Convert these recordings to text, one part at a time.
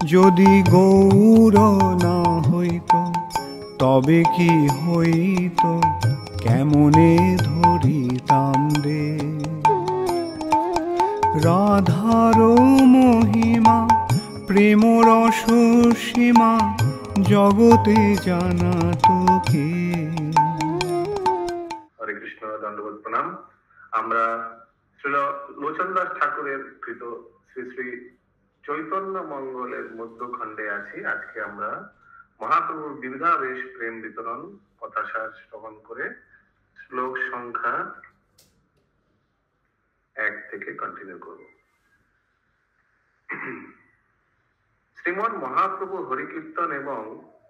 যদি গৌর না হইত তবে কি হইত, কেমনে ধরিতাম রে। রাধার মহিমা প্রেম রস সীমা জগতে জানা তোকে। হরে কৃষ্ণ, দণ্ডবোধ প্রণাম। আমরা শ্রীল লোচন দাস ঠাকুরের কৃত শ্রী শ্রী চৈতন্য মঙ্গলের মধ্যখণ্ডে আছি। আজকে আমরা মহাপ্রভুর বিবিধাবেশ প্রেম বিতরণ কথাসার শ্রবণ করে শ্লোক সংখ্যা 1 থেকে কন্টিনিউ করব। শ্রীমন মহাপ্রভু হরিকীর্তন এবং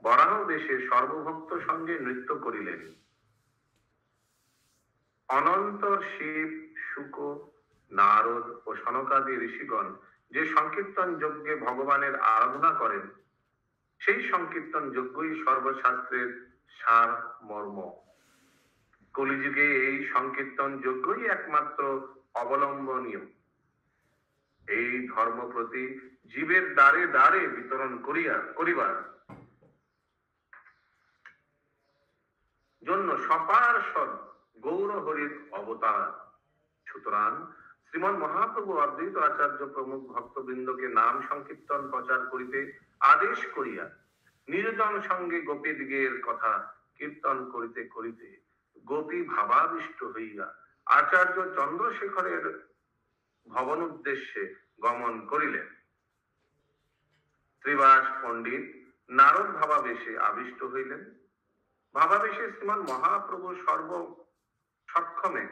বরাহ বেশে সর্বভক্ত সঙ্গে নৃত্য করিলেন। অনন্তর শিব, শুক, নারদ ও সনকাদি ঋষিগণ যে সংকীর্তন যজ্ঞে ভগবানের আরাধনা করেন, সেই সংকীর্তন যজ্ঞই সর্বশাস্ত্রের সার মর্ম। কলিযুগে এই সংকীর্তন যজ্ঞই একমাত্র অবলম্বনীয়। এই ধর্ম প্রতি জীবের দ্বারে দ্বারে বিতরণ করিবার জন্য সপার্ষদ গৌর হরির অবতার। সুতরাং শ্রীমন মহাপ্রভু অদ্বৈত আচার্য প্রমুখ ভক্তবৃন্দকে নাম সংকীর্তন প্রচার করিতে আদেশ করিয়া নির্জন সঙ্গে গোপীদিগের কথা কীর্তন করিতে করিতে গোপী ভাবাবিষ্ট হইয়া আচার্য চন্দ্রশেখরের ভবন উদ্দেশ্যে গমন করিলেন। শ্রীবাস পণ্ডিত নারদ ভাবাবেশে আবিষ্ট হইলেন। ভাবাবেশে শ্রীমান মহাপ্রভু সর্ব সক্ষমে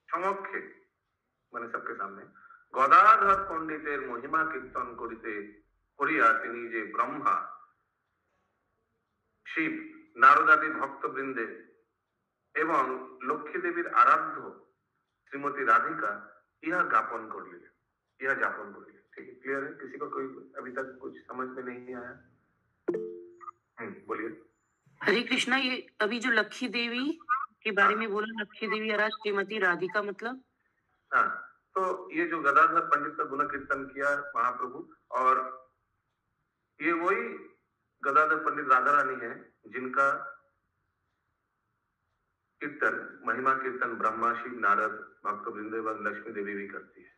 সমক্ষে মানে সবকে সামনে গদাধর পণ্ডিতের মহিমা কীর্তন করিয়া তিনি যে ব্রহ্মা, শিব, নারদাদি ভক্তবৃন্দে এবং লক্ষ্মী দেবীর আরাধ্য श्रीमती राधिका यह ज्ञापन कर लिए, यह ज्ञापन कर लिए। ठीक है, क्लियर है? किसी को कोई अभी तक कुछ समझ में नहीं आया? बोलिए। हरे कृष्णा, ये अभी जो लक्ष्मी देवी के बारे में बोला, लक्ष्मी देवी और श्रीमती राधिका मतलब? हाँ, तो ये जो गदाधर पंडित का गुण कीर्तन किया महाप्रभु, और ये वही गदाधर पंडित राधा रानी है जिनका कीर्तन, महिमा कीर्तन ब्रह्मा, शिव, नारद भक्तवृंद एवं लक्ष्मी देवी भी करती है।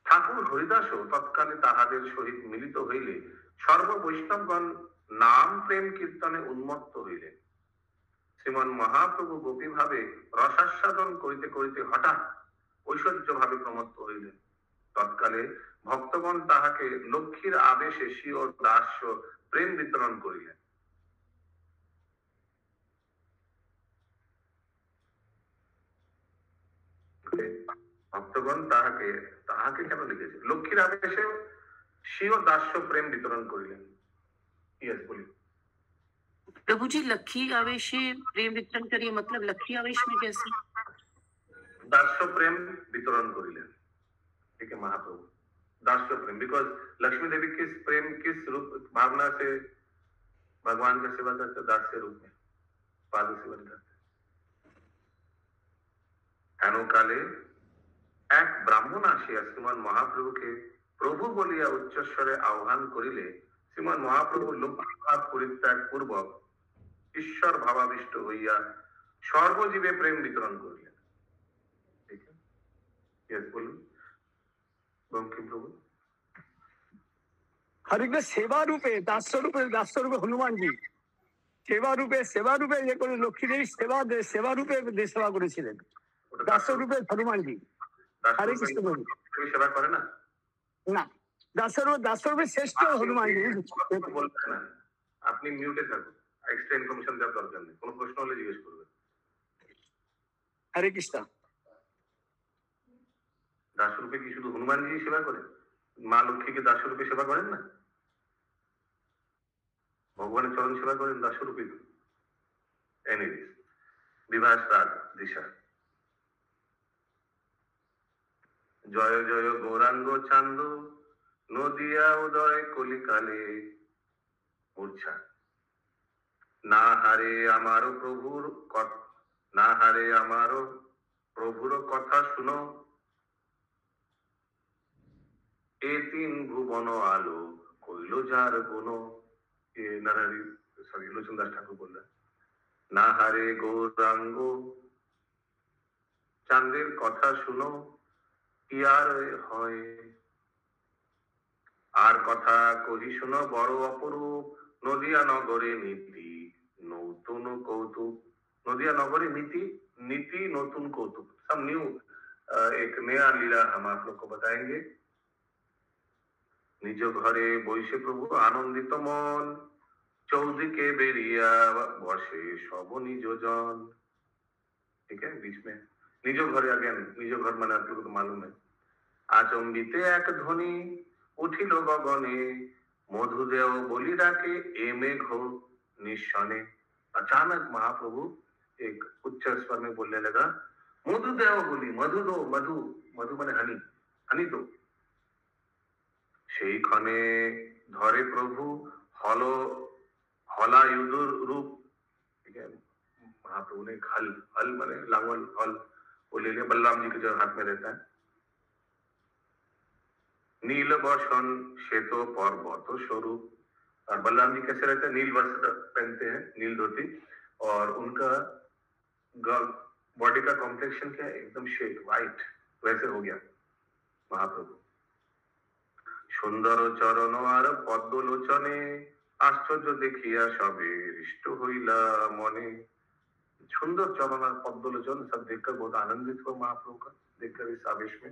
ठाकुर हरिदासो तत्काले ताहादेर सहित मिलित हইলে सर्व বৈষ্ণবগণ नाम प्रेम कीर्तने उन्मत्त হইলেন। শ্রীমন মহাপ্রভু গোপী ভাবে রসাস্বাদন করিতে করিতে হঠাৎ ঐশ্বর্য ভাবে প্রমত্ত হইলেন। তৎকালে ভক্তগণ তাহাকে লক্ষ্মীর আবেশে স্বীয় দাস্য প্রেম বিতরণ করিলেন। ভক্তগণ তাহাকে কেন লিখেছে? লক্ষ্মীর আবেশে স্বীয় দাস্য প্রেম বিতরণ করিলেন। यस बोलिए। प्रभु जी, लक्ष्मी आवेश प्रेम वितरण करिए मतलब लक्ष्मी आवेश में कैसे? दास्य प्रेम वितरण करिलेन। ठीक है, महाप्रभु दास्य प्रेम, बिकॉज लक्ष्मी देवी किस रूप भावना से भगवान का सेवा करते? दास्य रूप में पाद सेवन करते। हेनुकाले एक ब्राह्मण आसिया श्रीमान महाप्रभु के प्रभु बोलिया उच्चस्वरे आह्वान करिले श्रीमान महाप्रभु लोकभाव परित्याग पूर्वक ईश्वर भावाविष्ट हইয়া सर्वजीवे प्रेम वितरण करिलेन। ठीक है, यस बोलুন। बंकिम प्रभु। हरे कृष्ण, सेवा रूपे दास्य रूपे हनुमान जी सेवा रूपे ये করে লক্ষ্মী দেবী সেবা রূপে সেবা করেছিলেন। দাस्य रूपे हनुमान जी। हरे कृष्ण प्रभु। सेवा करे ना? না, দাस्य রূপে শ্রেষ্ঠ হনুমান জি। বলতে না, আপনি মিউটে থাকুন, এক্সট্রা ইনফরমেশন দেওয়ার দরকার নেই। কোনো প্রশ্ন হলে জিজ্ঞেস করবেন। হরে কৃষ্ণ। দাস রূপে কি শুধু হনুমান জি সেবা করেন? মা লক্ষ্মীকে দাস রূপে সেবা করেন না? ভগবানের চরণ সেবা করেন দাস রূপে। এনিওয়েজ, বিভাস রাগ দিশা। জয় জয় গৌরাঙ্গ চান্দ নদিয়া উদয় কলিকালে মূর্ছা না হারে আমার প্রভুর কথা শুনো এ তিন ভুবন আলো কইল যার গুণ। এ নারায়ণী সরি লোচন দাস ঠাকুর বললেন, না হারে গৌরাঙ্গ চাঁদের কথা শুনো কি আর হয়। আর কথা কহি শুনো বড় অপরূপ, নদিয়া নগরে নীতি নতুন কৌতুক। नदिया नगरी नीति नीति नतून कौतुक, सब न्यू एक नया लीला हम आप लोग को बताएंगे। निज घरे বৈশে প্রভু আনন্দিত মন, চৌদিকে বেরিয়া বসে সব নিজ জন। ठीक है, बीच में निज घरे अगेन, निज घर माने आप लोग को मालूम है। আচম্বিতে এক ধ্বনি উঠিল গগনে, মধুদেव বলি ডাকে এ মেঘ নিঃসনে। अचानक महाप्रभु एक उच्च स्वर में बोलने लगा, मधुदेव बोली, मधु दो, मधु मधु माने हनी, हनी दो। সেই ক্ষণে ধরে প্রভু हल हलायुधुर रूप। ठीक है, महाप्रभु ने हल, हल माने लांगल, हल वो ले लिया, बलराम जी के जो हाथ में रहता है। नील बसन श्वेत पर्वत स्वरूप, और बलराम जी कैसे रहते हैं, नील वस्त्र पहनते हैं, नील धोती, और उनका बॉडी का कॉम्प्लेक्शन क्या है, एकदम श्वेत व्हाइट, वैसे हो गया महाप्रभु। सुंदर चरण और पद्मलोचने, आश्चर्य देखिया सबे हृष्ट हইলা মনে। सुंदर चरण और पद्मलोचन सब देखकर बहुत आनंदित हुआ महाप्रभु का, देखकर इस आवेश में।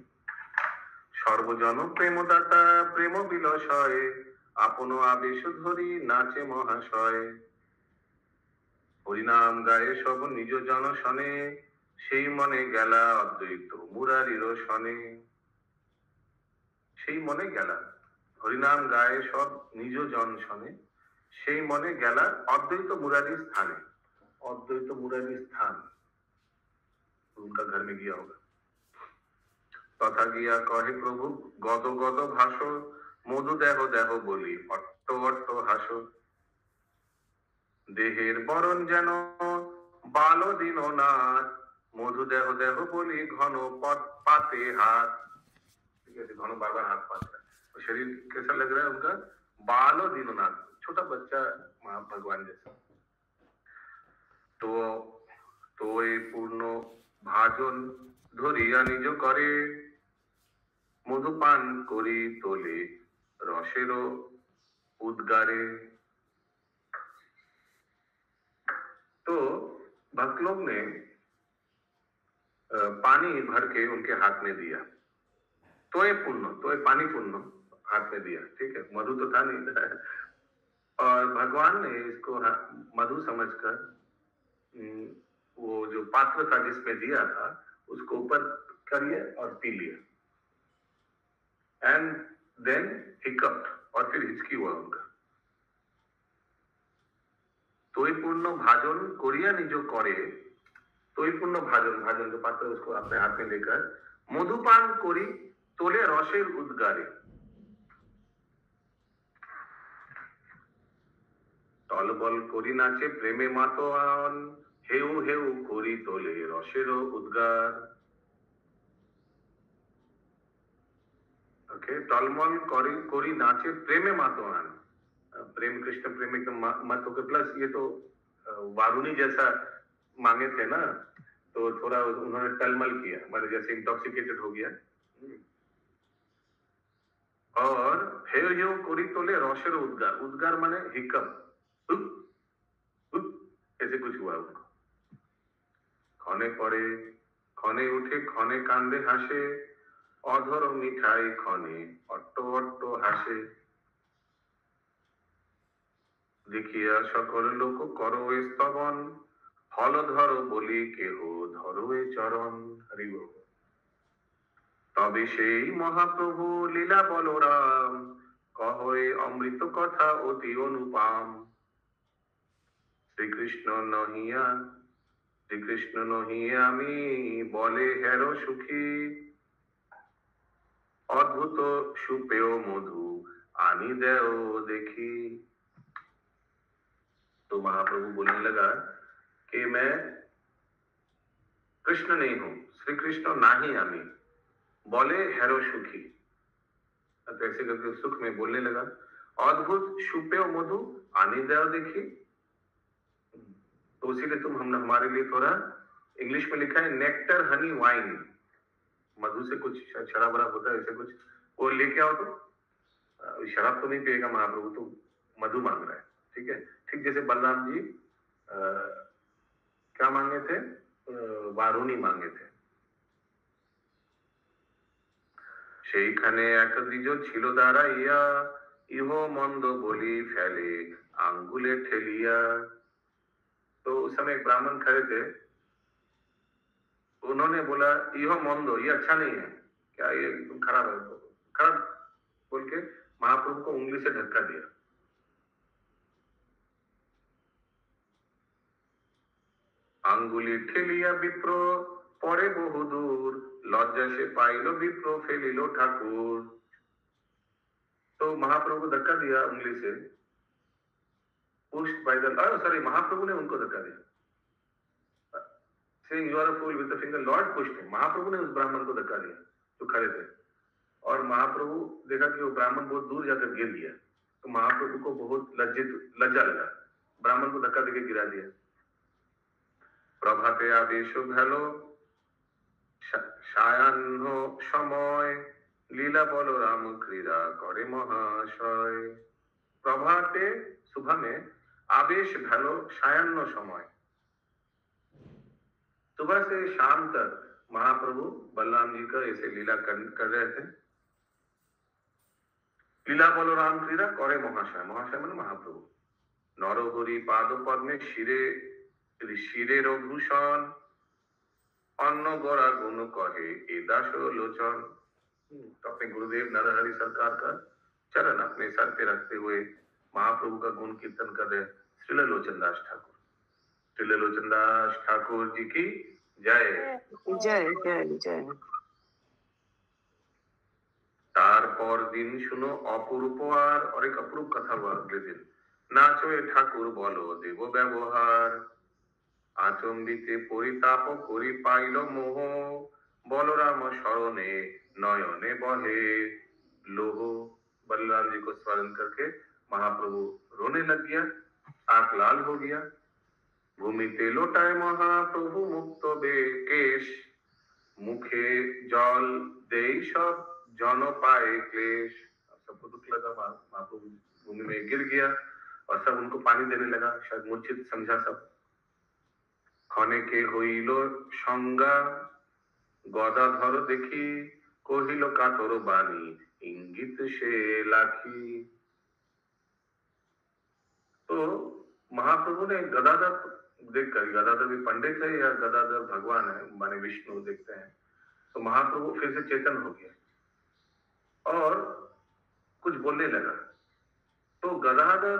सर्वजन प्रेमदाता प्रेम बिलसय, আপন আবেশ ধরি নাচে মহাশয়। হরিনাম গায়ে সব নিজ জন শনে, সেই মনে গেলা অদ্বৈত মুরারির শনে। সেই মনে গেলা, হরিনাম গায়ে সব নিজ জন শনে, সেই মনে গেলা অদ্বৈত মুরারি স্থানে। অদ্বৈত মুরারি স্থান उनका घर में गया होगा। তথা গিয়া কহে প্রভু গদ গদ ভাষ, মধু দেহ দেহ বলি অট্ট অট্ট হাস। দেহের বরণ যেন বাল দিন নাথ, মধু দেহ দেহ বলি ঘন पाते हाथ। ठीक है, घन बार बार हाथ पाते हैं, शरीर कैसा लग रहा है उनका, बाल दीननाथ, छोटा बच्चा भगवान जैसा। तो ये पूर्ण भाजन ধরিয়া নিজ করে, মধুপান করি তোলে रसेर उद्गारे। तो भक्त लोग ने पानी भर के उनके हाथ में दिया, तो ये पुण्य, तो ये पानी पुण्य हाथ में दिया। ठीक है, मधु तो था नहीं और भगवान ने इसको मधु समझकर वो जो पात्र था जिसमें दिया था उसको ऊपर करिए और पी लिया, एंड देन हिकअप्ड, और फिर हिचकी हुआ उनका। तोय पूर्ण भाजन कोरिया निजो करे, तोय पूर्ण भाजन, भाजन जो पात्र उसको अपने हाथ में लेकर मधुपान कोरी तोले रसेर उद्गारे। तलबल कोरी नाचे प्रेमे मातोआन, हेउ हेउ कोरी तोले रसेर उद्गार। ओके, टलमल कोरी नाचे प्रेमे मातोआन, प्रेम कृष्ण प्रेम एकदम मत होकर, प्लस ये तो वारुणी जैसा मांगे थे ना, तो थोड़ा उन्होंने टलमल किया, मतलब जैसे इंटॉक्सिकेटेड हो गया। और हेउ हेउ कोरी तोले रसेर उद्गार, उद्गार माने हिकअप, ऐसे कुछ हुआ उनको। खने पड़े खने उठे खने कांदे हासे, অধর মিঠাই ক্ষণে অট্ট অট্ট হাসে। দেখিয়া সকল লোক করো স্তবন, ফল ধর বলি কেহ ধরো এ চরণ। হরি বল। তবে সেই মহাপ্রভু লীলা বলরাম, কহে অমৃত কথা অতি অনুপাম। শ্রীকৃষ্ণ নহিয়া আমি বলে হেরো সুখী, अद्भुत सुपेय मधु आनी देओ देखी। तो महाप्रभु बोलने लगा कि मैं कृष्ण नहीं हूं, श्री कृष्ण नाही आमी बोले हेरो सुखी। तो ऐसे करके सुख में बोलने लगा, अद्भुत सुपेय मधु आनी दया देखी। तो उसी तुम हमने हमारे लिए थोड़ा, इंग्लिश में लिखा है नेक्टर हनी वाइन, मधु से कुछ शराब वराब होता है ऐसे कुछ, वो लेके आओ। तो शराब तो नहीं पिएगा महाप्रभु, तो मधु मांग रहा है, ठीक है। ठीक जैसे बलराम जी क्या मांगे थे, वारुणी मांगे थे। সেইখানে এক দ্বিজ ছিল দাঁড়াইয়া, ইহো মন্দ বলি ফেলে আঙ্গুলে ঠেলিया। तो उस समय एक ब्राह्मण खड़े थे, उन्होंने बोला यह मंदो, ये अच्छा नहीं है, क्या ये खराब है, खराब बोल के महाप्रभु को उंगली से धक्का दिया। आंगुली ठेलिया विप्र पड़े बहुदूर, लज्जा से पाइलो विप्र फेलिलो ठाकुर। तो महाप्रभु को धक्का दिया उंगली से, pushed by the, sorry, महाप्रभु ने उनको धक्का दिया, saying you are a fool with the finger, Lord pushed him। महाप्रभु ने उस ब्राह्मण को धक्का दिया जो खड़े थे, और महाप्रभु देखा कि वो ब्राह्मण बहुत दूर जाकर गिर गया, तो महाप्रभु को बहुत लज्जा लगा, ब्राह्मण को धक्का देके गिरा दिया। प्रभाते आदेश भेलो सायाह्न समय, लीला बलराम क्रीड़ा करे महाशय। प्रभाते सुबह में, आवेश भेलो सायाह्न समय, सुबह से शाम तक महाप्रभु बलराम जी का ऐसे लीला कर रहे थे। लीला बलराम क्रीड़ा करे महाशय, महाशय माने महाप्रभु। नरहरि पाद पद्मे शिरे शिरे रघुषण, अन्न गोरा गुण कहे ए दास लोचन। तो अपने गुरुदेव नरहरि सरकार का चरण अपने सर पे रखते हुए महाप्रभु का गुण कीर्तन कर रहे श्रील लोचन दास ठाकुर। श्रील लोचन दास ठाकुर जी की जय जय जय जय। তারপর দিন শুনো অপূর্ব আর এক অপূর্ব কথা বলে দিন, নাচে ঠাকুর বলো দেব ব্যবহার। আচম্বিতে পরিতাপ করি পাইল মোহ, বলরাম শরণে নয়নে বহে लोह। बलराम जी को स्मरण करके महाप्रभु रोने लग गया, आंख लाल हो गया। भूमिते लोटाए महाप्रभु मुक्त बेकेश, मुखे जल दे सब जन पाए क्लेश। सबको दुख लगा, महाप्रभु भूमि में गिर गया और सब उनको पानी देने लगा, शायद मूर्छित समझा सब। खने के होइलो संगा, गदाधर देखी कहिलो कातर बानी, इंगित से लाखी। तो महाप्रभु ने गदाधर देखकर, गदाधर भी पंडित है या गदाधर भगवान है, माने विष्णु देखते हैं, तो महाप्रभु फिर से चेतन हो गया और कुछ बोलने लगा। तो गदाधर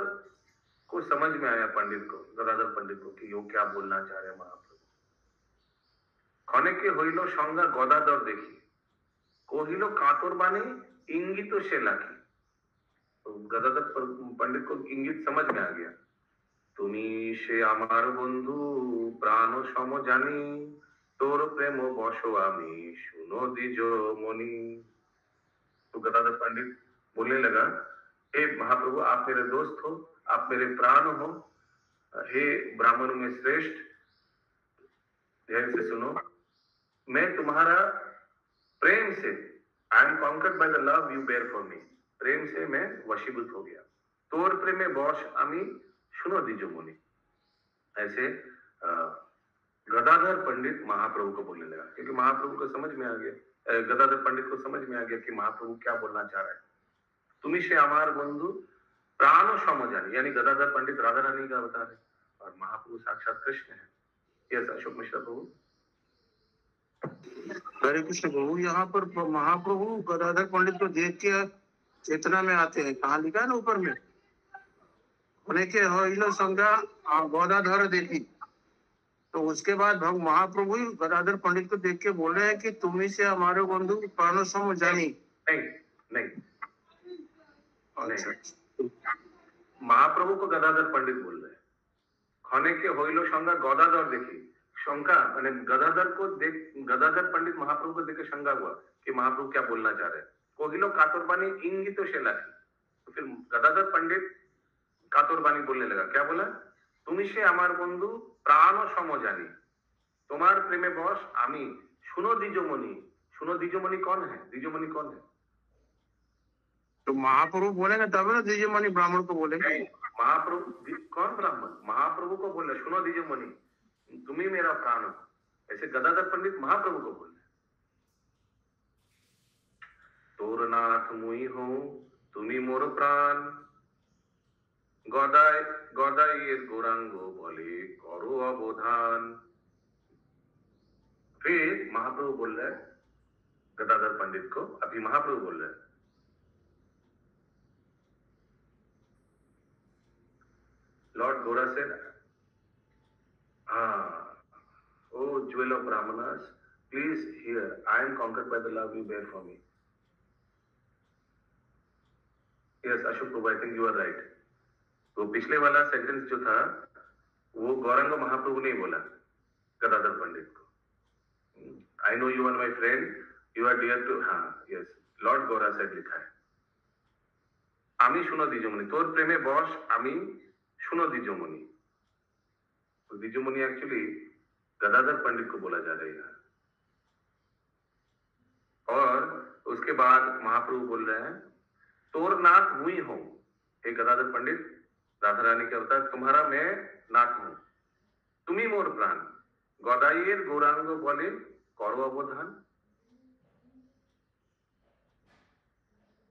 को समझ में आया, पंडित को, गदाधर पंडित को, कि यो क्या बोलना चाह रहे महाप्रभु। खने के होइलो संगा गदाधर देखी कहिलो कातर बानी, इंगित से लाखी। तो गदाधर पंडित को इंगित समझ में आ गया। তুমি সে আমার বন্ধু প্রাণ সম জানি, তোর প্রেম বশ আমি শুনো দ্বিজ মনি। तो गदाधर पंडित बोलने लगा, हे महाप्रभु आप मेरे दोस्त हो, आप मेरे प्राण हो, हे ब्राह्मणों में श्रेष्ठ, ध्यान से सुनो, मैं तुम्हारा प्रेम से, I am conquered by the love you bear for me, प्रेम से मैं वशीभूत हो गया। तोर प्रेमे बश आमी सुनो दीजो मुनि। ऐसे गदाधर पंडित महाप्रभु को बोलने लगा, क्योंकि महाप्रभु को समझ में आ गया, गदाधर पंडित को समझ में आ गया कि महाप्रभु क्या बोलना चाह रहा है। तुम्ही से हमार बंधु प्राण समझानी, यानी गदाधर पंडित राधा रानी का बता रहे और महाप्रभु साक्षात कृष्ण है। यस अशोक मिश्रा प्रभु। हरे कृष्ण प्रभु। यहाँ पर महाप्रभु गदाधर पंडित को देख के चेतना में आते हैं। कहाँ लिखा है ना ऊपर में, होने के होइलो संगा गदाधर देखी। तो उसके बाद भग महाप्रभु गदाधर पंडित को देख के बोल रहे हैं कि तुम्ही से हमारे बंधु प्राणो सम जानी। नहीं नहीं, महाप्रभु को गदाधर पंडित बोल रहे हैं। खने के होइलो संगा गदाधर देखी, शंका मैंने गदाधर को देख, गदाधर पंडित महाप्रभु को देख के शंका हुआ कि महाप्रभु क्या बोलना चाह रहे हैं। कहिलो कातरबानी इंगित से लाखी। तो फिर गदाधर पंडित कातरबानी बोलने लगा, क्या बोला? तुमी से आमार बंधु प्राण समजानी, तुम्हार प्रेमे बस आमी। सुनो द्विजमणि। सुनो द्विजमणि कौन है? द्विजमणि कौन है? तो महाप्रभु बोलेंगे तब ना द्विजमणि ब्राह्मण को बोलेंगे। महाप्रभु कौन ब्राह्मण? महाप्रभु को बोले सुनो द्विजमणि, तुम ही मेरा प्राण हो। ऐसे गदाधर पंडित महाप्रभु को बोले, तोर नाथ मुई हो, तुमी मोर प्राण, गदाय गदाइয়ের গৌরাঙ্গ বলে করো অবধাन। फिर महाप्रभु बोल रहे गदाधर पंडित को, अभी महाप्रभु बोल रहे, Lord Gora said, "Oh jewel of Brahmanas, please hear. I am conquered by the love you bear for me." Yes, Ashok Prabhu, I think you are right. तो पिछले वाला सेंटेंस जो था वो गौरांग महाप्रभु ने बोला गदाधर पंडित को। I know you are my friend. You are dear to, yes, Lord Gora said लिखा है, आमी सुनो द्विजमणि, तोर प्रेमे बस आमी सुनो द्विजमणि। तो द्विजमणि एक्चुअली गदाधर पंडित को बोला जा रहा है। और उसके बाद महाप्रभु बोल रहे हैं, तोर नाथ मुई हूं। हे गदाधर पंडित, राधा रानी के अवतार, तुम्हारा मैं नाथ हूं, तुम ही मोर प्राण, गदाइয়ের গৌরাঙ্গ বলে করো অবধান।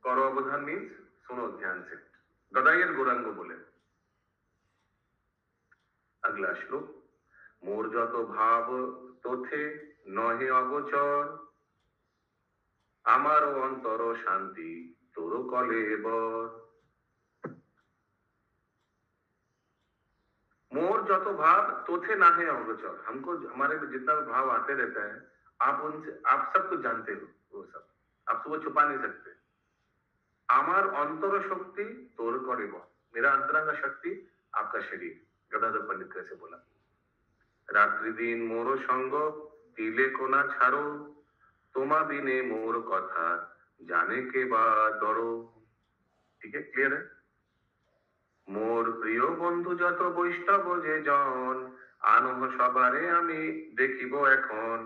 करो अवधान मीन्स सुनो ध्यान से, गदाइয়ের গৌরাঙ্গ बोले। अगला श्लोक, मोर যত ভাব তোথে নহে অগোচর, আমারও অন্তর শান্তি তোর কলেবর। मोर যত भाव तोथे ना है अगोचर, हमको हमारे में जितना भाव आते रहता है, आप उनसे, आप सब कुछ जानते हो, वो सब आप वो छुपा नहीं सकते। आमार अंतर शक्ति तोर करे बल, मेरा अंतरंग शक्ति आपका शरीर। गदाधर पंडित कैसे बोला, रात्रि दिन मोर संग तिले कोना छाड़ो, तोमा बिने मोर कथा जाने के बाद डरो। ठीक है, क्लियर है? मोर प्रिय बंधु जत বৈষ্ণব যে জন, আনহ সবারে আমি দেখিব এখন।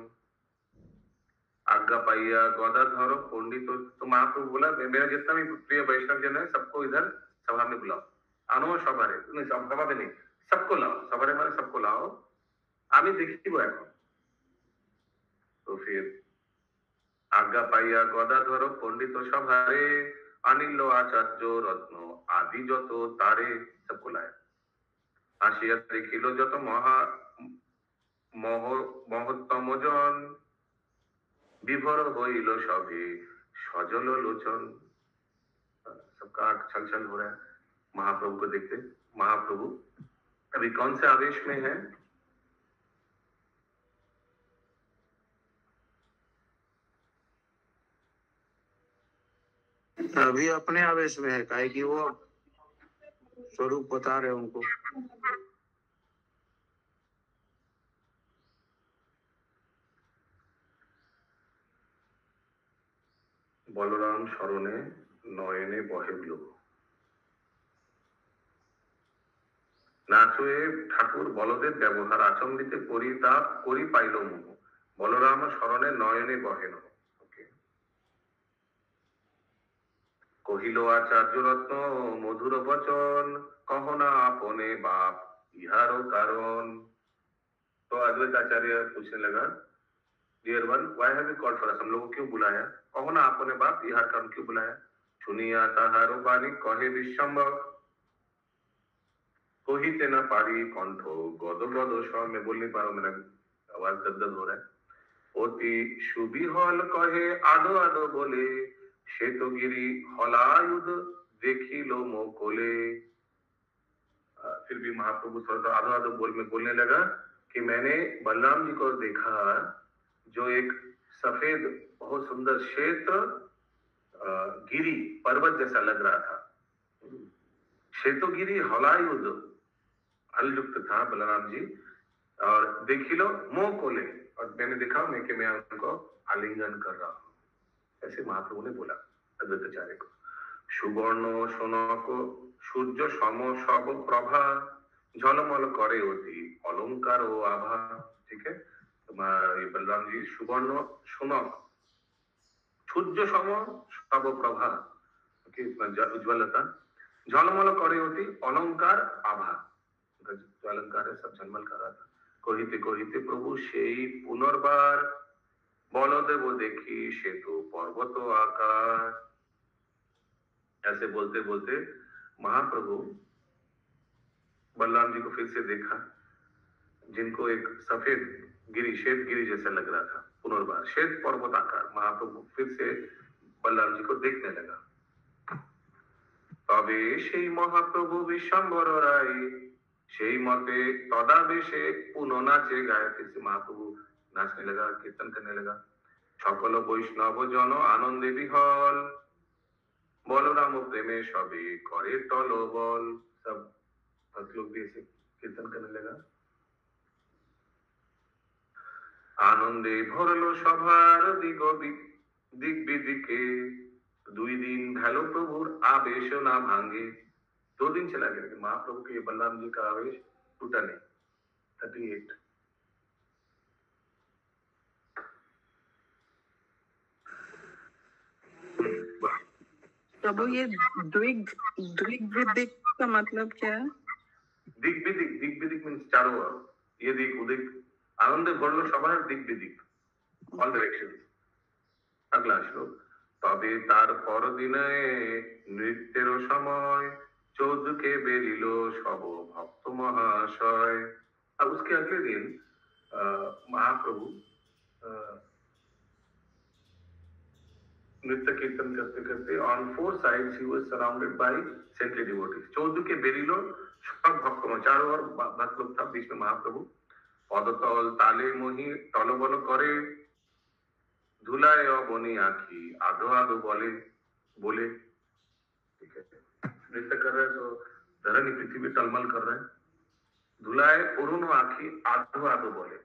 आज्ञा पाइया गदाधर पंडित। तो महाप्रभु बोला, मेरा जितना भी प्रिय वैष्णव जन है सबको इधर सभा में बुलाओ। आनो सभारे, नहीं सभा में नहीं, सबको लाओ, सभारे माने सबको लाओ, आमी देखिब এখন। तो फिर आज्ञा पाइया गदाधर पंडित सभारे, अनिल आचार्य रत्न आदि যত तारे, सबको लाए। आशिया देखिल যত মহত্তম জন, विभोर হইল সবে সজল লোচন। सबका आंख छल छल हो रहा है महाप्रभु को देखते। महाप्रभु अभी कौन से आवेश में है? अभी अपने आवेश में है, काहे कि वो स्वरूप बता रहे उनको। বলরাম স্মরণে নয়নে বহেল, নাচয়ে ঠাকুর বলদের ব্যবহার আচম্বিতে পরিতাপ করি পাইল মুহ, বলরাম স্মরণে নয়নে বহেন। কহিল আচার্য রত্ন মধুর বচন, কহনা আপনে बाप इहारो कारण। तो अद्वैत आचार्य पूछने लगा, dear one, why have you called for us? हम लोगों को क्यों बुलाया? कहना अपने बाप इहार कारण क्यों बुलाया? सुनिया ताहारो बाणी कहे विश्वम्भर, कहिते ना पारी कंठ गद गद स्वर। मैं बोल नहीं पा रहा हूं, मेरा आवाज दर्द हो रहा है। অতি সুবিহল কহে আদো আদো বলে, শ্বেতগিরি হলাयुध देखिलो मोकोले। फिर भी महाप्रभु थोड़ा आधो आधो बोल में बोलने लगा कि मैंने बलराम जी को देखा जो एक सफेद बहुत सुंदर श्वेत गिरी पर्वत जैसा लग रहा था। श्वेतगिरी हलायुध हलयुक्त था बलराम जी, और देखिलो मोकोले, और मैंने देखा मैं कि मैं उनको आलिंगन कर रहा हूं, ऐसे महाप्रभु ने बोला। দ্বৈতাচার্য को সুবর্ণ সোনক সূর্য সম সব প্রভা ঝলমল করে অতি অলঙ্কার ও আভা। ঠিক है, ये बलराम जी सुवर्ण सोनक সূর্য সম সব প্রভা की उज्ज्वलता झलमल करे অতি অলঙ্কার আভা, जो अलंकार है सब झलमल कर रहा था। কহিতে কহিতে প্রভু সেই পুনর্বার বলদেব দেখি সে তো पर्वत आकार। ऐसे बोलते बोलते महाप्रभु बलराम जी को फिर से देखा, जिनको एक सफेद गिरी श्वेत गिरी जैसा लग रहा था, पुनर्बार श्वेत पर्वत आकार। महाप्रभु फिर से बलराम जी को देखने लगा। তবে সেই মহাপ্রভু বিশ্বম্বর রায় সেই মতে তদাবেশে পুনঃ নাচে গায়তে। से महाप्रभु नाचने लगा, कीर्तन करने लगा। সকল বৈষ্ণব জন আনন্দে বিহল বলরাম প্রেমে সবে করে টলবল। सब भक्त लोग भी ऐसे कीर्तन करने लगा। আনন্দে ভরল সভার দিক বিদিকে দুই दिन भैलो प्रभुर आवेश ना भांगे। 2 दिन चला गया लेकिन महाप्रभु के बलराम जी का आवेश टूटा नहीं। 38 प्रभु ये द्विग्विदिक का मतलब क्या है? दिक विदिक मीन्स चारों ओर, ये दिक उदिक आनंदे भरलो सभार दिक विदिक, ऑल डायरेक्शंस। अगला श्लोक তবে তার পরদিনে নৃত্যের সময় চৌদ্দকে বেরিল সব ভক্ত মহাশয়। अब उसके अगले दिन महाप्रभु नृत्य कीर्तन करते करते on 4 sides he was surrounded by saintly devotees। চৌদ্দকে বেরিল সব ভক্ত, চাरों ओर भक्त लोग था, बीच में महाप्रभु। পদতল তালে মোহি টলবল করে धुलाए बनी आखी आधो आधो बोले। ठीक है, नृत्य कर रहे हैं तो धरनी पृथ्वी टलमल कर रहे हैं। धुलाए अरुण आखी आधो आधो बोले।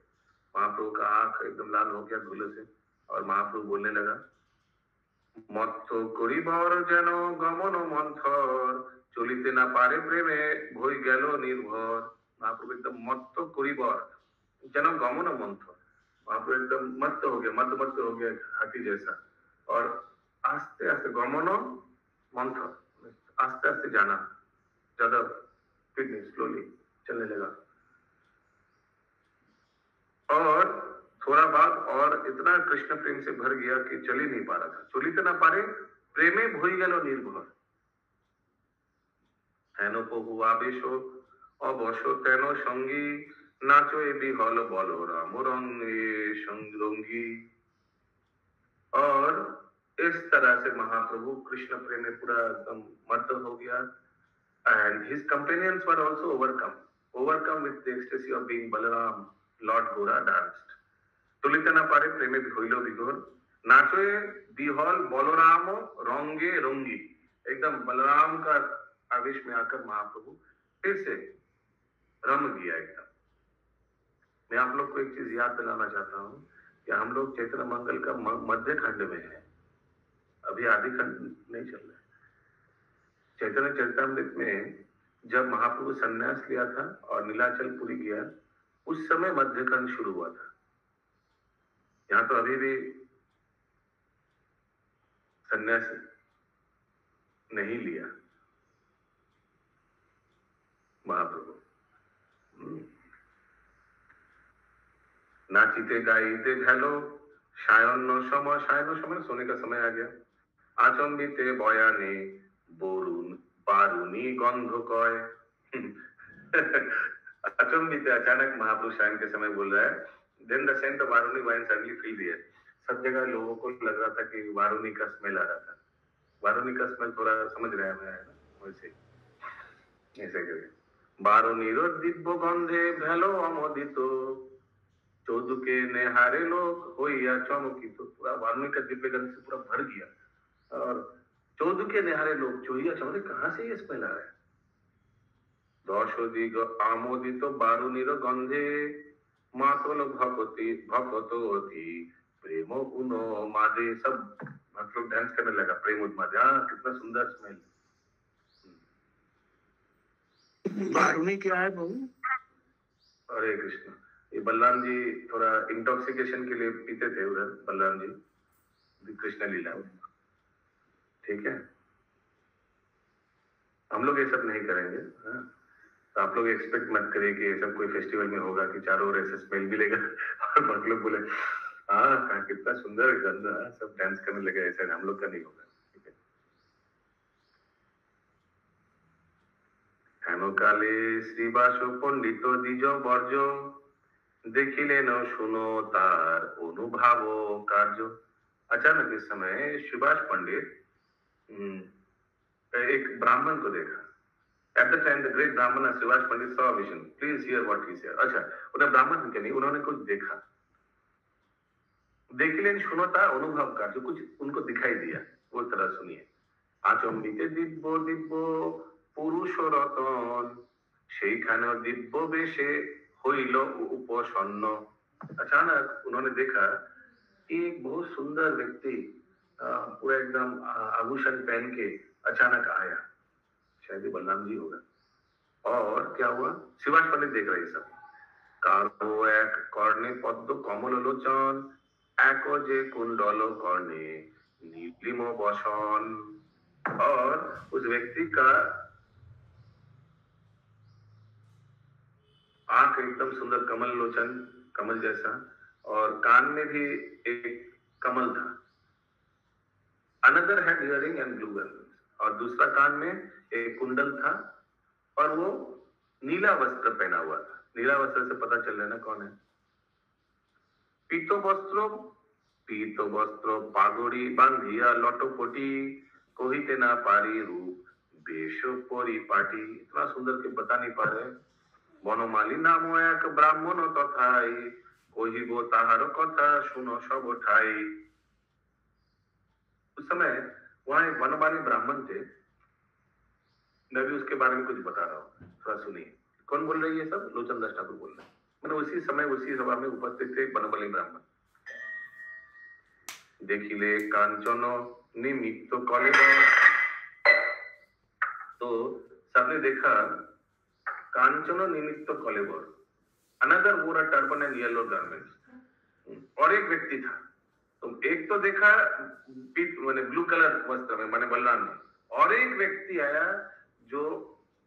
महाप्रभु का आंख एकदम लाल हो गया धुले से और महाप्रभु बोलने लगा मत्त करिबर जेन गमन मंथर चलिते ना पारे प्रेमे भई गेल निर्भर। महाप्रभु एकदम मत्त करिबर जेन गमन मंथर, महाप्रभु एकदम मत्त हो गया, मत्त हो गया हाथी जैसा। और आस्ते आस्ते गमनो मंथर, आस्ते आस्ते जाना, ज्यादा स्पीड स्लोली चलने लगा। और थोड़ा बाद और इतना कृष्ण प्रेम से भर गया कि चल ही नहीं पा रहा था। चलिते ना पारे प्रेमे भई गेल निर्भर। हेनो प्रभु आवेशो अबशो तेनो संगी नाचो ए बिहल बलराम रंगे संगी। और इस तरह से महाप्रभु कृष्ण प्रेम में पूरा एकदम मत्त हो गया। And his companions were also overcome with the ecstasy of being Balram Lord गोरा डांस्ड। तुलिते ना पारे प्रेमे भइलो विघोर नाचो ए बिहल बलराम रंगे रंगी। एकदम बलराम का आवेश में आकर महाप्रभु फिर से रम गया एकदम। मैं आप लोग को एक चीज याद दिलाना चाहता हूँ कि हम लोग चैतन्य मंगल का मध्य खंड में है, अभी आदि खंड नहीं चल रहा है। चैतन्य चरितामृत में जब महाप्रभु संन्यास लिया था और नीलाचलपुरी गया, उस समय मध्य खंड शुरू हुआ था। यहाँ तो अभी भी संन्यास नहीं लिया महाप्रभु। नाचीते गाइते भेलो सायन समय सोने का समय आ गया। आचंबिते बयाने बोरुन बारुनी गंध कय। अचंबिते अचानक महाप्रभु सायन के समय बोल रहा है। Then the scent of Varuni wine suddenly feel दिया। सब जगह लोगों को लग रहा था कि वारुनी का स्मेल आ रहा था। वारुनी का स्मेल थोड़ा समझ रहे हैं ना, वैसे ऐसे करके वारुनीर दिव्य गंधे भेलो अमोदित चौदुके नेहारे लोग होइया चमकित। पूरा वारुणी का दिव्य गंध से पूरा भर गया। और चौदुके नेहारे लोग चोहिया चमके, कहाँ से ये स्मेल आ रहा है। दशदिग आमोदित वारुनीर गंधे मातल भगत अति प्रेम उन मादे। सब मतलब डांस करने लगा प्रेम उन्माद। हाँ, कितना सुंदर स्मेल। बारूनी क्या है बहू? हरे कृष्ण। ये बलराम जी थोड़ा इंटॉक्सिकेशन के लिए पीते थे उधर, बलराम जी कृष्ण लीला में। ठीक है, हम लोग ये सब नहीं करेंगे। हाँ? तो आप लोग एक्सपेक्ट मत करिए कि ये सब कोई फेस्टिवल में होगा कि चारों ओर ऐसे स्मेल मिलेगा और आप लोग बोले हाँ कितना सुंदर गंध, सब डांस करने लगे। ऐसा हम लोग का नहीं होगा। ठीक है, হেন কালে শ্রীবাস পণ্ডিত দ্বিজ বর্জ দেখিলেন শুনো তার অনুভাব कार्य। अचानक इस समय सुभाष पंडित एक ब्राह्मण को देखा। At the time, the great Brahmana Srivas Pandit saw a vision. Please hear what he said. अच्छा, उन्हें ब्राह्मण के नहीं, उन्होंने कुछ देखा। देखिलेन सुनता अनुभव का जो कुछ उनको दिखाई दिया, वो तरह सुनिए। आचम्बिते दिव्य दिव्य पुरुष रतन সেইখানে दिव्य বেশে হইল উপসন্ন। अचानक उन्होंने देखा कि एक बहुत सुंदर व्यक्ति पूरा एकदम आभूषण पहन के अचानक आया। शायद बलराम जी होगा। और क्या हुआ, शिवाज पंडित देख रहे सब। कारो एक कर्णे पद्म कमल लोचन एक जे कुंडल कर्णे नीलिम बसन। और उस व्यक्ति का आंख एकदम सुंदर कमल लोचन, कमल जैसा, और कान में भी एक कमल था। Another had earring and blue girl, और दूसरा कान में एक कुंडल था और वो नीला वस्त्र पहना हुआ था। नीला वस्त्र से पता चल रहा है ना कौन है। पीत वस्त्र पागड़ी बांधिया लटोपटी कहिते ना पारी रूप बेश परिपाटी। इतना सुंदर के बता नहीं पा रहे। বনমালী নাম এক ব্রাহ্মণ তথাই কহিব তাহার কথা শুনো সব ঠাই। उस समय वहां एक वनमाली ब्राह्मण थे। मैं भी उसके बारे में कुछ बता रहा हूँ, थोड़ा सुनिए। कौन बोल रही है? सब लोचन दास ठाकुर बोल रहे हैं। मैंने उसी समय उसी सभा में उपस्थित थे एक वनमाली ब्राह्मण। देखिले कांचन निमित्त कलेब। तो सबने देखा कांचन निमित्त कलेबर, अनदर वोर अ टर्बन एंड येलो गारमेंट्स। और एक व्यक्ति था, तो एक तो देखा मैंने ब्लू कलर वस्त्र में, मैंने बलराम में, और एक व्यक्ति आया जो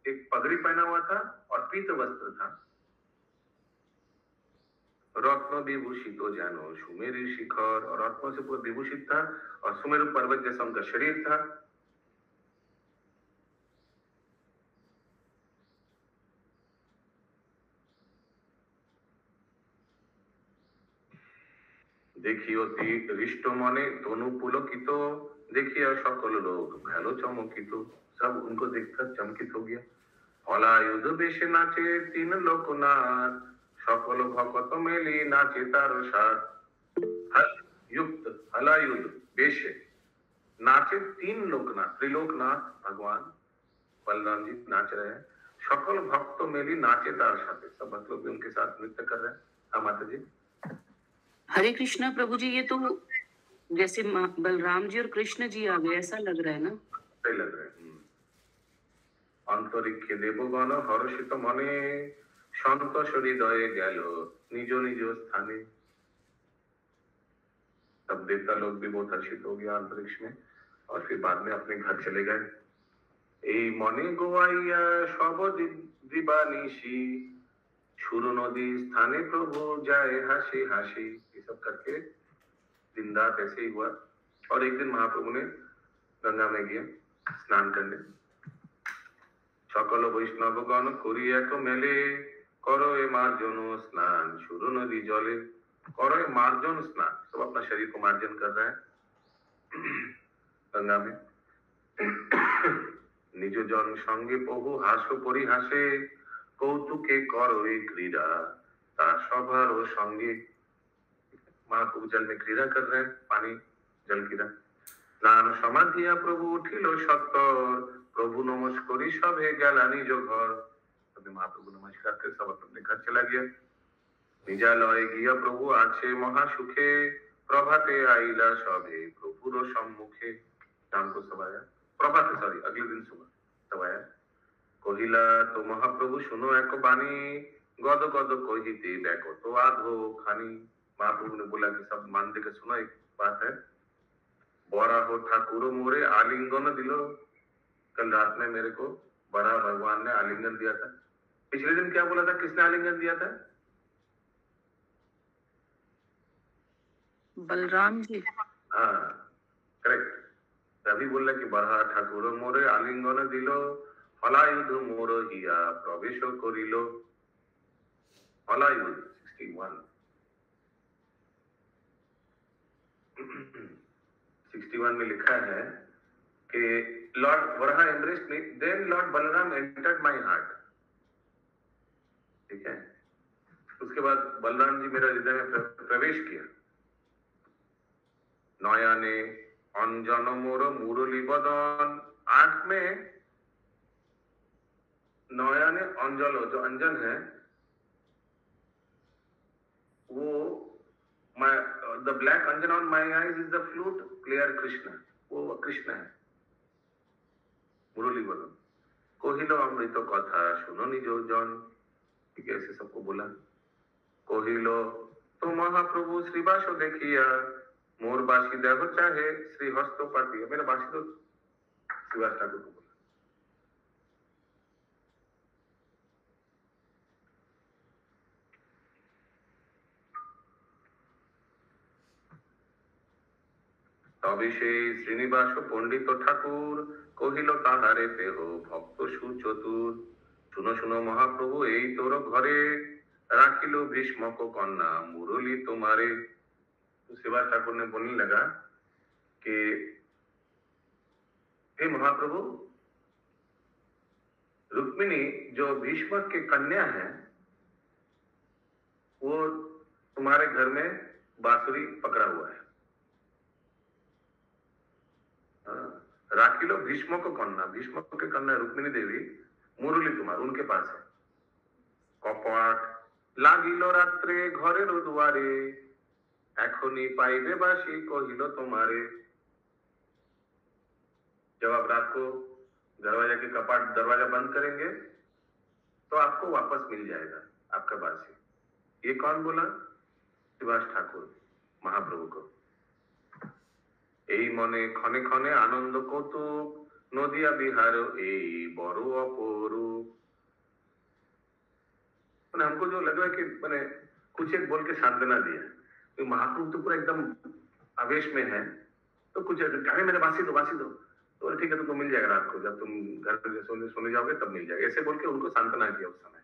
एक पगड़ी पहना हुआ था और पीत वस्त्र था। रत्न विभूषित जानो सुमेरु शिखर, और रत्नों से पूरा विभूषित था और सुमेरु पर्वत जैसा उनका शरीर था। देखियो हृष्ट मने तनु पुलकित, देखिए सकल लोग भैलो चमकित। सब उनको देखकर चमकित हो गया। हलायुध बेशे नाचे तीन लोकनाथ, सकल भक्त मेली नाचे तार साथ। हल युक्त हलायुध बेशे नाचे तीन लोकनाथ, त्रिलोकनाथ भगवान बलराम जी नाच रहे हैं। सकल भक्त मेली नाचे तार साथ, सब भक्त लोग भी उनके साथ नृत्य कर रहे हैं। हाँ माता जी। हरे कृष्णा प्रभु जी, ये तो जैसे बलराम जी और कृष्ण जी आ गए ऐसा लग रहा है ना? सही लग रहा है। अंतरिक्षे देवगण हर्षित मने संतोष हृदय गैल निज निज स्थाने। तब देवता लोग भी बहुत हर्षित हो गया अंतरिक्ष में, और फिर बाद में अपने घर चले गए। ए मने गोवाइया सब दिवानिशी छुर नदी स्थाने प्रभु जाए हासी हासी। ये सब करके दिन रात ऐसे ही हुआ। और एक दिन महाप्रभु ने गंगा में गए स्नान करने। सकल वैष्णवगण करी एक मेले करो ए मार्जन स्नान छुर नदी जले। करो ए मार्जन स्नान, सब अपना शरीर को मार्जन कर रहे हैं गंगा में। निज जन संगे प्रभु हासो परिहासे कौतुके करो ए क्रीड़ा तार सभार संगे। महाप्रभु जल में क्रीड़ा कर रहे हैं, पानी जल क्रीड़ा। स्नान समाधिया प्रभु उठिल सत्तर, प्रभु नमस्करी सभे गया निज घर। अभी महाप्रभु नमस्कार कर सब अपने घर चला गया। निजालय गया प्रभु आछे महासुखे प्रभाते आईला सभे प्रभुर सम्मुखे, शाम को सब आया, प्रभाते सॉरी अगले दिन सुबह सब आया, कहिला तो महाप्रभु सुनो एक बानी, गद गद कहिते देखो तो आधो खानी। महाप्रभु ने बोला कि सब मान दे के सुनो, एक बात है, बड़ा हो ठाकुर मोरे आलिंगन दिलो, कल रात में मेरे को बड़ा भगवान ने आलिंगन दिया था। पिछले दिन क्या बोला था, किसने आलिंगन दिया था? बलराम जी। हाँ करेक्ट। तभी बोला कि बड़ा ठाकुर मोरे आलिंगन दिलो, फलायुध मोर हिया प्रवेश करिलो। फलायुध 61 में लिखा है कि lord Varaha embraced me, then lord Balaram entered my heart. ठीक है, उसके बाद बलराम जी मेरा हृदय में प्रवेश किया। नयने अंजन मोर मुरली बदन, आंख में नयने अंजलो, जो अंजन है वो, the black Anjan on my eyes is the flute player Krishna, वो कृष्ण है। मुरली बदन कहिलो अमृत कथा सुनो निजो जन, ठीक है, ऐसे सबको बोला। कहिलो तो महाप्रभु श्रीवास देखिया, मोर बासी देव चाहे श्री हस्त पाती। मेरा बासी तो श्रीवास ठाकुर को बोला। तबे সেই শ্রীনিবাস পণ্ডিত ঠাকুর কহিল তাহারে দেহ ভক্ত সুচতুর। শুনো শুনো महाप्रभु এই তোর ঘরে রাখিল ভীষ্মক কন্যা मुरली तुम्हारे। तो शिवा ठाकुर ने बोलने लगा कि हे महाप्रभु, रुक्मिणी जो भीष्मक की कन्या है वो तुम्हारे घर में बांसुरी पकड़ा हुआ है। राखिलो भीष्मक कन्या, भीष्मक के कन्या रुक्मिणी देवी मुरली तुम्हार उनके पास है। कपट লাগিলো রাত্রে ঘরের দুয়ারে, এখনি পাইবে বাসি কহিল তোমারে। जब आप रात को दरवाजा के कपाट दरवाजा बंद करेंगे तो आपको वापस मिल जाएगा आपका बासी। ये कौन बोला? श्रीवास ठाकुर महाप्रभु को। এই মনে ক্ষণে ক্ষণে आनंद কৌতুক নদিয়া बिहार এই বড় অপরূপ। मैंने हमको जो लग रहा है कि मैंने कुछ एक बोल के सांत्वना दिया, तो महाप्रभु तो पूरा एकदम आवेश में है, तो कुछ अरे मेरे बासी दो तो ठीक है तुमको मिल जाएगा रात को, जब तुम घर पे सोने जाओगे तब मिल जाएगा, ऐसे बोल के उनको सांत्वना किया उस समय।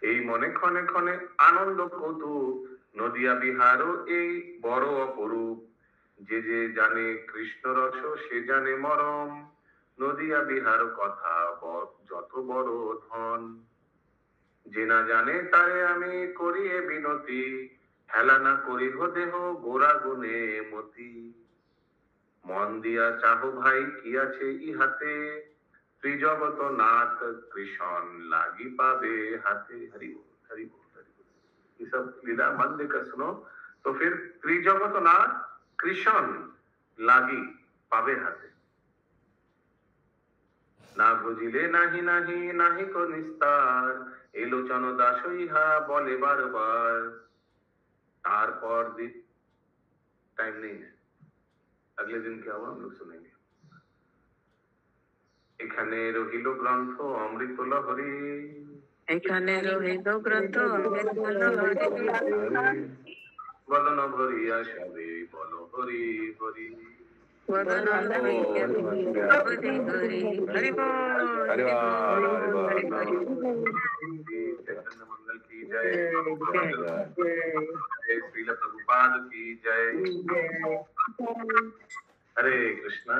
এই মনে ক্ষণে ক্ষণে आनंद কৌতুক নদিয়া বিহার এই বড় অপরূপ, যে যে জানে কৃষ্ণ রস সে জানে মরম, নদিয়া বিহার কথা যত বড় ধন। যে না জানে তারে আমি করিয়ে বিনতি, হেলা না করিহ দেহ গোরা গুণে মতি। মন দিয়া চাহো ভাই কি আছে ইহাতে, ত্রিজগত নাথ কৃষ্ণ লাগি পাবে হাতে। हरि बोल हरि बोल हरि बोल। ये सब लीला मन देकर सुनो तो फिर त्रिजगत नाथ कृष्ण लागी पावे हाथे। ना बुझिले नाही नाही नाही को निस्तार, एलोचन दास इहा बोले बार बार। तारपर दिन टाइम नहीं है, अगले दिन क्या हुआ हम लोग सुनेंगे। এখানে রহিল গ্রন্থ অমৃত লহরী, এখানে রহিল গ্রন্থ অমৃত লহরী। বদন ভরিয়া সবে বল হরি হরি। वदन भरिया हरि हरि हरि बोल हरि बोल हरि बोल। चैतन्य मंगल की जय, जय श्रील प्रभुपाद की जय। हरे कृष्णा।